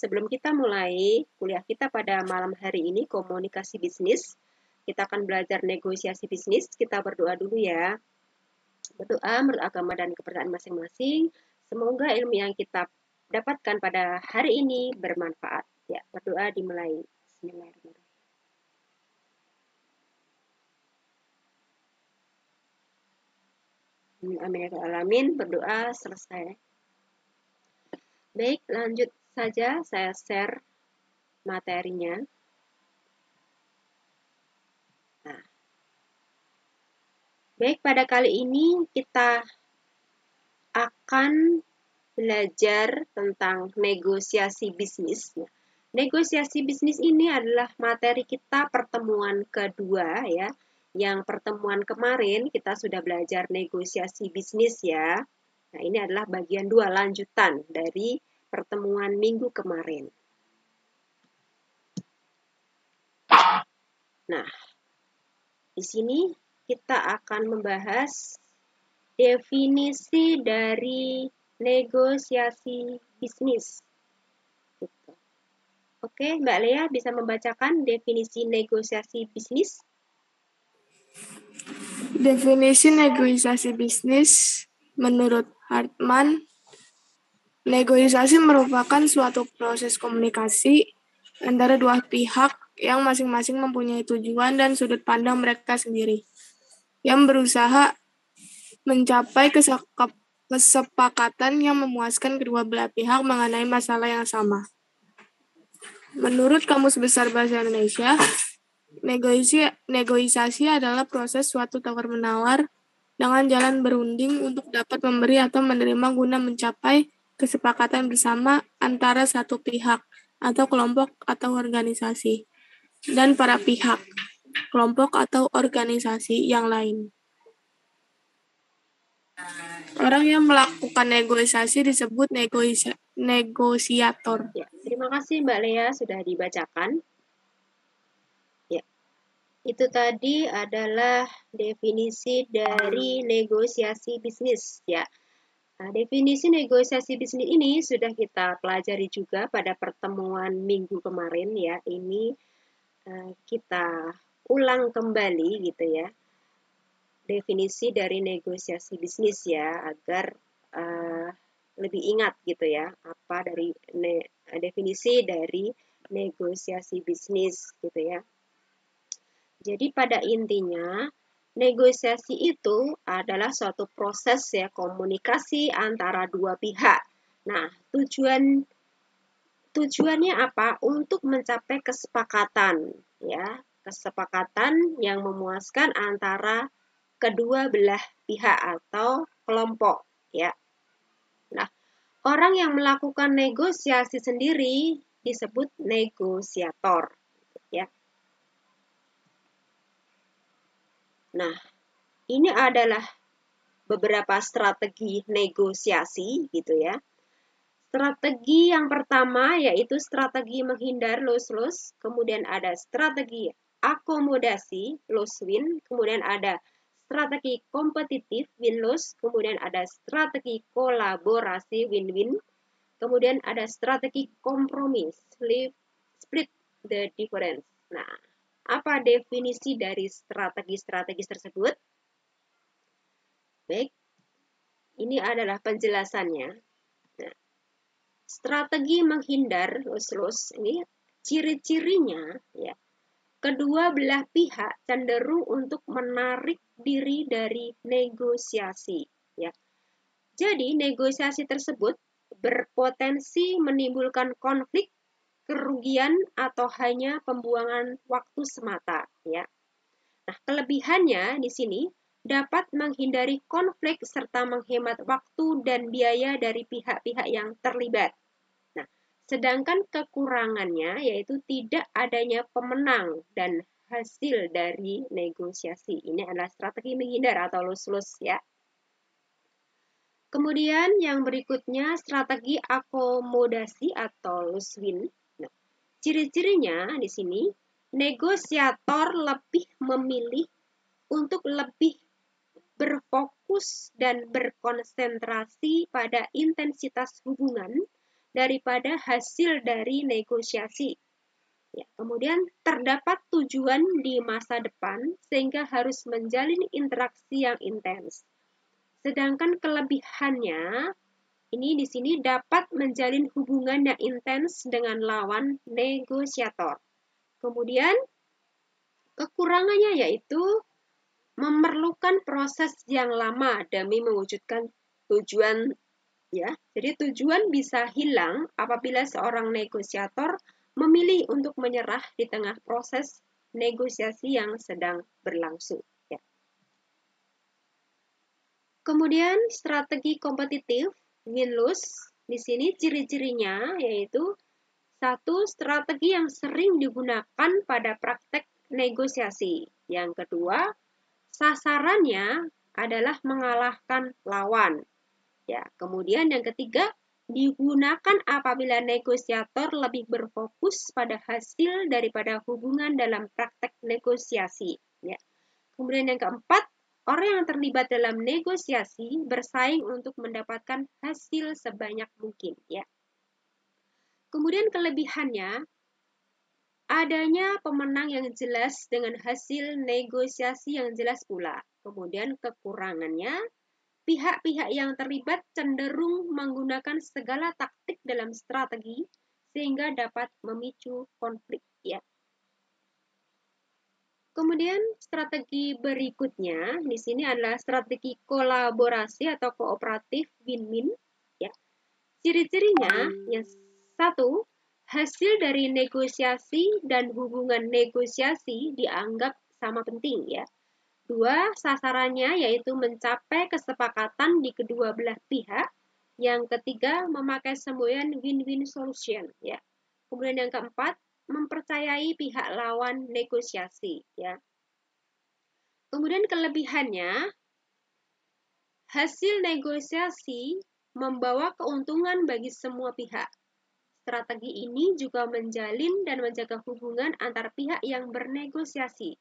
Sebelum kita mulai kuliah kita pada malam hari ini, komunikasi bisnis, kita akan belajar negosiasi bisnis. Kita berdoa dulu ya. Berdoa menurut agama dan kepercayaan masing-masing. Semoga ilmu yang kita dapatkan pada hari ini bermanfaat. Ya, berdoa dimulai. Bismillahirrahmanirrahim. Amin ya rabbal alamin. Berdoa selesai. Baik, lanjut saja saya share materinya. Nah, baik, pada kali ini kita akan belajar tentang negosiasi bisnis. Negosiasi bisnis ini adalah materi kita pertemuan kedua ya. Yang pertemuan kemarin kita sudah belajar negosiasi bisnis ya. Nah, ini adalah bagian 2 lanjutan dari pertemuan minggu kemarin. Nah, di sini kita akan membahas definisi dari negosiasi bisnis. Gitu. Oke, Mbak Lea bisa membacakan definisi negosiasi bisnis? Definisi negosiasi bisnis menurut Hartman, negosiasi merupakan suatu proses komunikasi antara dua pihak yang masing-masing mempunyai tujuan dan sudut pandang mereka sendiri, yang berusaha mencapai kesepakatan yang memuaskan kedua belah pihak mengenai masalah yang sama. Menurut Kamus Besar Bahasa Indonesia, negosiasi adalah proses suatu tawar-menawar dengan jalan berunding untuk dapat memberi atau menerima guna mencapai kesepakatan bersama antara satu pihak atau kelompok atau organisasi dan para pihak, kelompok atau organisasi yang lain. Orang yang melakukan negosiasi disebut negosiator. Ya, terima kasih Mbak Lea sudah dibacakan. Ya, itu tadi adalah definisi dari negosiasi bisnis ya. Nah, definisi negosiasi bisnis ini sudah kita pelajari juga pada pertemuan minggu kemarin ya. Ini kita ulang kembali gitu ya. Definisi dari negosiasi bisnis ya, agar lebih ingat gitu ya, apa dari definisi dari negosiasi bisnis gitu ya. Jadi pada intinya, negosiasi itu adalah suatu proses ya komunikasi antara dua pihak. Nah, tujuannya apa? Untuk mencapai kesepakatan ya, kesepakatan yang memuaskan antara kedua belah pihak atau kelompok ya. Nah, orang yang melakukan negosiasi sendiri disebut negosiator ya. Nah, ini adalah beberapa strategi negosiasi gitu ya. Strategi yang pertama yaitu strategi menghindar lose-lose, kemudian ada strategi akomodasi lose-win, kemudian ada strategi kompetitif win-lose, kemudian ada strategi kolaborasi win-win, kemudian ada strategi kompromi split the difference. Nah, apa definisi dari strategi-strategi tersebut? Baik, ini adalah penjelasannya. Nah, strategi menghindar lose-lose ini ciri-cirinya ya. Kedua belah pihak cenderung untuk menarik diri dari negosiasi ya. Jadi negosiasi tersebut berpotensi menimbulkan konflik, kerugian atau hanya pembuangan waktu semata ya. Nah, kelebihannya di sini dapat menghindari konflik serta menghemat waktu dan biaya dari pihak-pihak yang terlibat. Nah, sedangkan kekurangannya yaitu tidak adanya pemenang dan hasil dari negosiasi. Ini adalah strategi menghindar atau lose-lose ya. Kemudian yang berikutnya strategi akomodasi atau lose-win. Nah, ciri-cirinya di sini negosiator lebih memilih untuk lebih berfokus dan berkonsentrasi pada intensitas hubungan daripada hasil dari negosiasi. Ya, kemudian terdapat tujuan di masa depan sehingga harus menjalin interaksi yang intens. Sedangkan kelebihannya ini di sini dapat menjalin hubungan yang intens dengan lawan negosiator. Kemudian kekurangannya yaitu memerlukan proses yang lama demi mewujudkan tujuan. Ya, jadi tujuan bisa hilang apabila seorang negosiator memilih untuk menyerah di tengah proses negosiasi yang sedang berlangsung. Ya. Kemudian strategi kompetitif win-lose, di sini ciri-cirinya yaitu satu, strategi yang sering digunakan pada praktek negosiasi. Yang kedua, sasarannya adalah mengalahkan lawan. Ya, kemudian yang ketiga, digunakan apabila negosiator lebih berfokus pada hasil daripada hubungan dalam praktek negosiasi. Ya. Kemudian yang keempat, orang yang terlibat dalam negosiasi bersaing untuk mendapatkan hasil sebanyak mungkin. Ya. Kemudian kelebihannya, adanya pemenang yang jelas dengan hasil negosiasi yang jelas pula. Kemudian kekurangannya, pihak-pihak yang terlibat cenderung menggunakan segala taktik dalam strategi sehingga dapat memicu konflik. Ya. Kemudian strategi berikutnya di sini adalah strategi kolaborasi atau kooperatif win-win. Ya. Ciri-cirinya yang satu, hasil dari negosiasi dan hubungan negosiasi dianggap sama penting ya. Dua, sasarannya yaitu mencapai kesepakatan di kedua belah pihak. Yang ketiga, memakai semboyan win-win solution ya. Kemudian yang keempat, mempercayai pihak lawan negosiasi ya. Kemudian kelebihannya, hasil negosiasi membawa keuntungan bagi semua pihak. Strategi ini juga menjalin dan menjaga hubungan antar pihak yang bernegosiasi,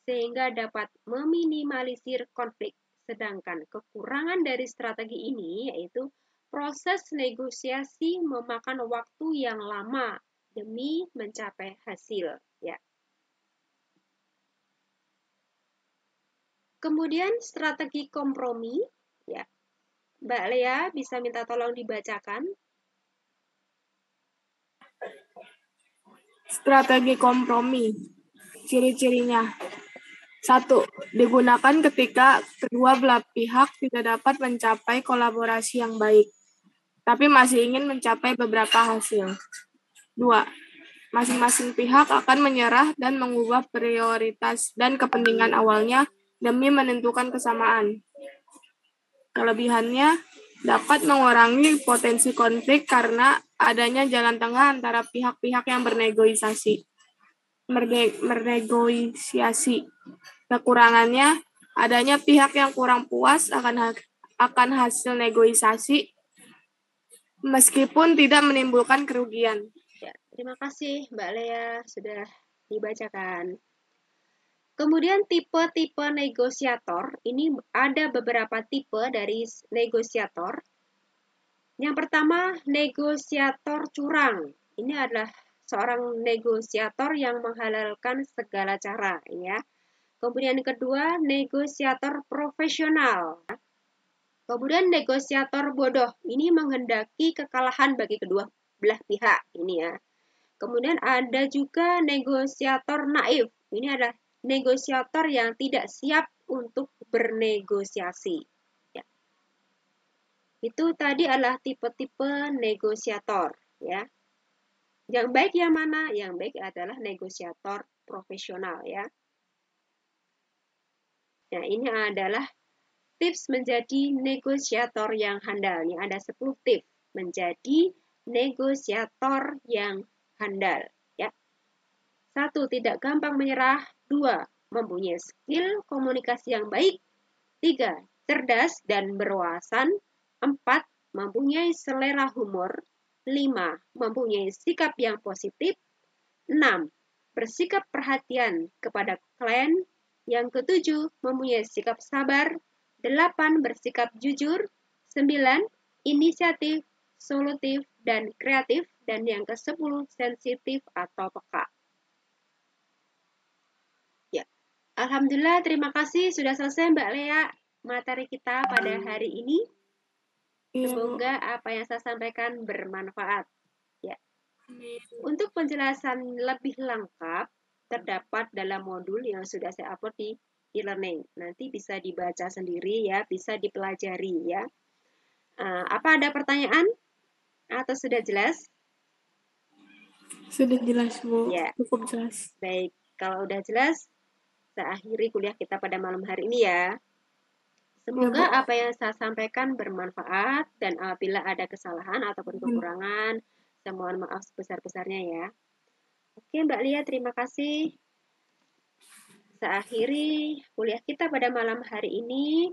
sehingga dapat meminimalisir konflik. Sedangkan kekurangan dari strategi ini yaitu proses negosiasi memakan waktu yang lama demi mencapai hasil. Ya. Kemudian strategi kompromi. Ya. Mbak Lea bisa minta tolong dibacakan. Strategi kompromi. Ciri-cirinya. 1. Digunakan ketika kedua belah pihak tidak dapat mencapai kolaborasi yang baik, tapi masih ingin mencapai beberapa hasil. 2. Masing-masing pihak akan menyerah dan mengubah prioritas dan kepentingan awalnya demi menentukan kesamaan. Kelebihannya dapat mengurangi potensi konflik karena adanya jalan tengah antara pihak-pihak yang bernegosiasi. Kekurangannya, adanya pihak yang kurang puas akan hasil negosiasi meskipun tidak menimbulkan kerugian. Ya, terima kasih Mbak Lea sudah dibacakan. Kemudian tipe-tipe negosiator, ini ada beberapa tipe dari negosiator. Yang pertama, negosiator curang. Ini adalah seorang negosiator yang menghalalkan segala cara, ya. Kemudian kedua, negosiator profesional. Kemudian negosiator bodoh, ini menghendaki kekalahan bagi kedua belah pihak, ini ya. Kemudian ada juga negosiator naif. Ini adalah negosiator yang tidak siap untuk bernegosiasi. Ya. Itu tadi adalah tipe-tipe negosiator, ya. Yang baik yang mana? Yang baik adalah negosiator profesional, ya. Nah, ini adalah tips menjadi negosiator yang handal. Ini ada 10 tips menjadi negosiator yang handal. Ya. 1. Tidak gampang menyerah. 2. Mempunyai skill komunikasi yang baik. 3. Cerdas dan berwawasan. 4. Mempunyai selera humor. 5. Mempunyai sikap yang positif. 6. Bersikap perhatian kepada klien. Yang ketujuh, mempunyai sikap sabar. 8. Bersikap jujur. 9. Inisiatif. solutif dan kreatif, dan yang ke-10 sensitif atau peka. Ya, alhamdulillah, terima kasih sudah selesai Mbak Lea materi kita pada hari ini. Semoga apa yang saya sampaikan bermanfaat. Ya. Untuk penjelasan lebih lengkap terdapat dalam modul yang sudah saya upload di e-learning. Nanti bisa dibaca sendiri ya, bisa dipelajari ya. Apa ada pertanyaan atau sudah jelas? Sudah jelas, Bu. Ya. Cukup jelas. Baik, kalau udah jelas, saya akhiri kuliah kita pada malam hari ini ya. Semoga apa yang saya sampaikan bermanfaat, dan apabila ada kesalahan ataupun kekurangan, saya mohon maaf sebesar-besarnya ya. Oke Mbak Lia, terima kasih. Saya akhiri kuliah kita pada malam hari ini.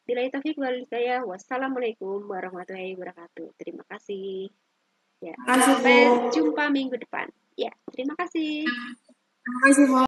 Billahi taufiq wal hidayah. Wassalamualaikum warahmatullahi wabarakatuh. Terima kasih. Ya, sampai jumpa minggu depan. Ya, terima kasih. Terima kasih, Bu.